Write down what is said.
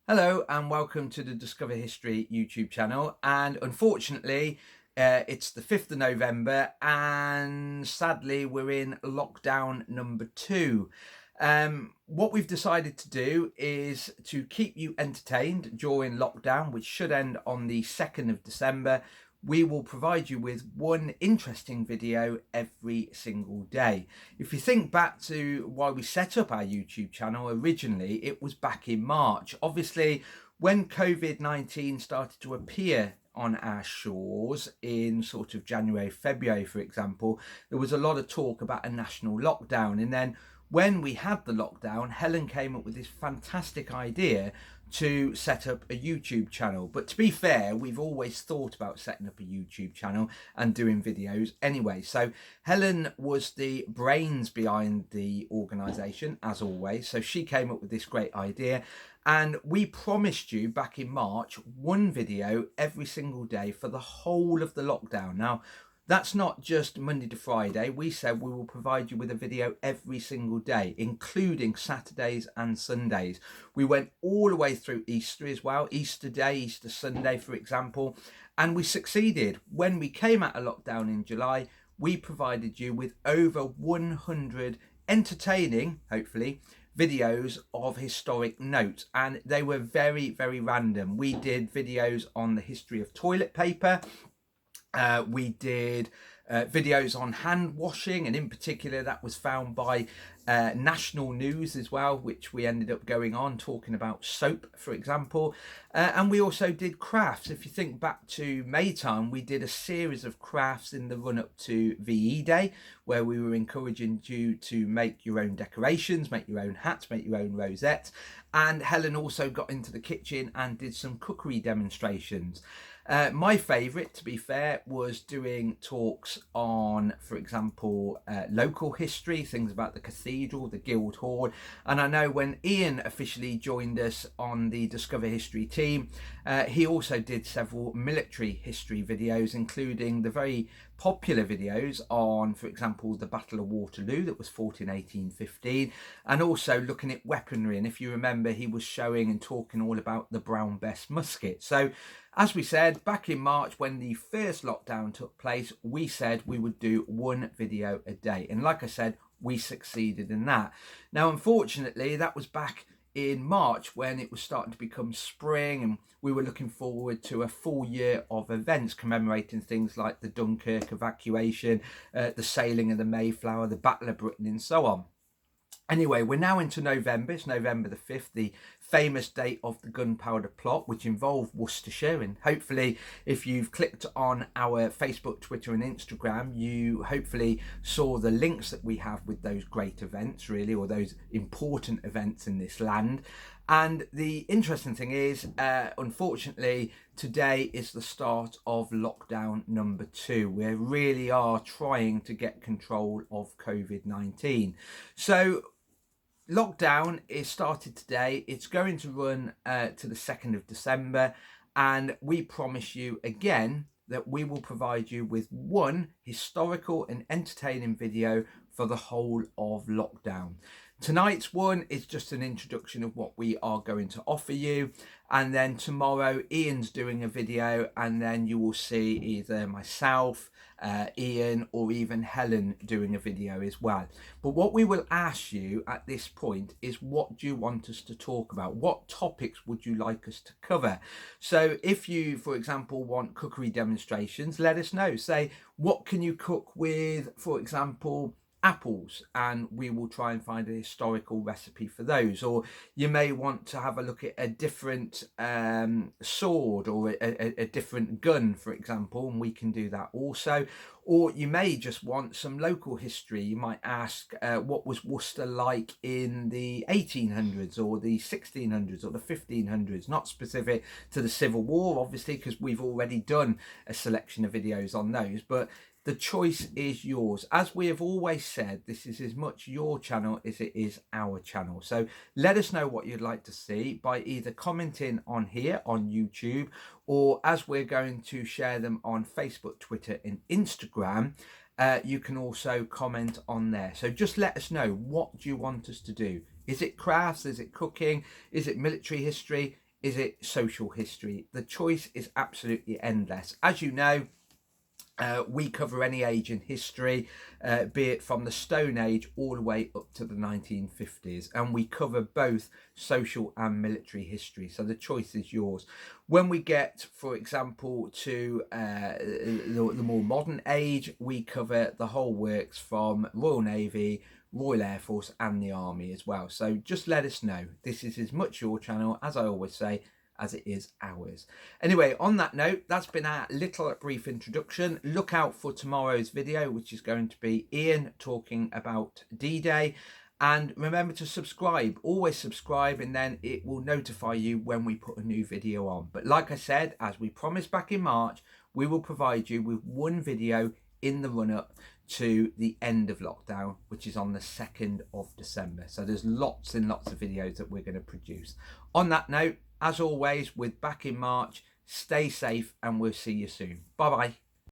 Hello and welcome to the Discover History YouTube channel. And unfortunately, it's the 5th of November and sadly we're in lockdown number 2. What we've decided to do is to keep you entertained during lockdown, which should end on the 2nd of December. We will provide you with one interesting video every single day. If you think back to why we set up our YouTube channel originally, it was back in March. Obviously, when COVID-19 started to appear on our shores in sort of January, February, for example, there was a lot of talk about a national lockdown. And then when we had the lockdown, Helen came up with this fantastic idea to set up a YouTube channel. But to be fair, we've always thought about setting up a YouTube channel and doing videos anyway. So Helen was the brains behind the organisation, as always. So she came up with this great idea. And we promised you back in March one video every single day for the whole of the lockdown. Now, that's not just Monday to Friday. We said we will provide you with a video every single day, including Saturdays and Sundays. We went all the way through Easter as well, Easter Day, Easter Sunday, for example, and we succeeded. When we came out of lockdown in July, we provided you with over 100 entertaining, hopefully, videos of historic notes, and they were very, very random. We did videos on the history of toilet paper. We did videos on hand washing, and in particular that was found by National News as well, which we ended up going on talking about soap, for example. And we also did crafts. If you think back to May time, we did a series of crafts in the run up to VE Day, where we were encouraging you to make your own decorations, make your own hats, make your own rosettes. And Helen also got into the kitchen and did some cookery demonstrations. My favourite, to be fair, was doing talks on, for example, local history, things about the cathedral, the Guildhall. And I know when Ian officially joined us on the Discover History team, he also did several military history videos, including the very popular videos on, for example, the Battle of Waterloo that was fought in 1815, and also looking at weaponry. And if you remember, he was showing and talking all about the Brown Bess musket. So as we said back in March, when the first lockdown took place, we said we would do one video a day. And like I said, we succeeded in that. Now, unfortunately, that was back in March when it was starting to become spring, and we were looking forward to a full year of events commemorating things like the Dunkirk evacuation, the sailing of the Mayflower, the Battle of Britain, and so on. Anyway, we're now into November. It's November the 5th, the famous date of the Gunpowder Plot, which involved Worcestershire. And hopefully, if you've clicked on our Facebook, Twitter and Instagram, you hopefully saw the links that we have with those great events, really, or those important events in this land. And the interesting thing is, unfortunately, today is the start of lockdown number 2. We really are trying to get control of COVID-19. So lockdown is started today. It's going to run to the 2nd of December. And we promise you again that we will provide you with one historical and entertaining video for the whole of lockdown. Tonight's one is just an introduction of what we are going to offer you, and then tomorrow Ian's doing a video, and then you will see either myself, Ian, or even Helen doing a video as well. But what we will ask you at this point is, what do you want us to talk about? What topics would you like us to cover? So if you, for example, want cookery demonstrations, let us know. Say, what can you cook with, for example, apples, and we will try and find a historical recipe for those. Or you may want to have a look at a different sword, or a different gun, for example, and we can do that also. Or you may just want some local history. You might ask, what was Worcester like in the 1800s or the 1600s or the 1500s? Not specific to the Civil War, obviously, because we've already done a selection of videos on those, but the choice is yours. As we have always said, this is as much your channel as it is our channel. So let us know what you'd like to see by either commenting on here on YouTube, or as we're going to share them on Facebook, Twitter and Instagram, you can also comment on there. So just let us know, what do you want us to do? Is it crafts? Is it cooking? Is it military history? Is it social history? The choice is absolutely endless. As you know, we cover any age in history, be it from the Stone Age all the way up to the 1950s, and we cover both social and military history, so the choice is yours. When we get, for example, to the more modern age, we cover the whole works from Royal Navy, Royal Air Force and the Army as well. So just let us know. This is as much your channel, as I always say, as it is ours. Anyway, on that note, that's been our little brief introduction. Look out for tomorrow's video, which is going to be Ian talking about D-Day. And remember to subscribe, always subscribe, and then it will notify you when we put a new video on. But like I said, as we promised back in March, we will provide you with one video in the run-up to the end of lockdown, which is on the 2nd of December. So there's lots and lots of videos that we're going to produce. On that note, as always, we're back in March. Stay safe and we'll see you soon. Bye bye.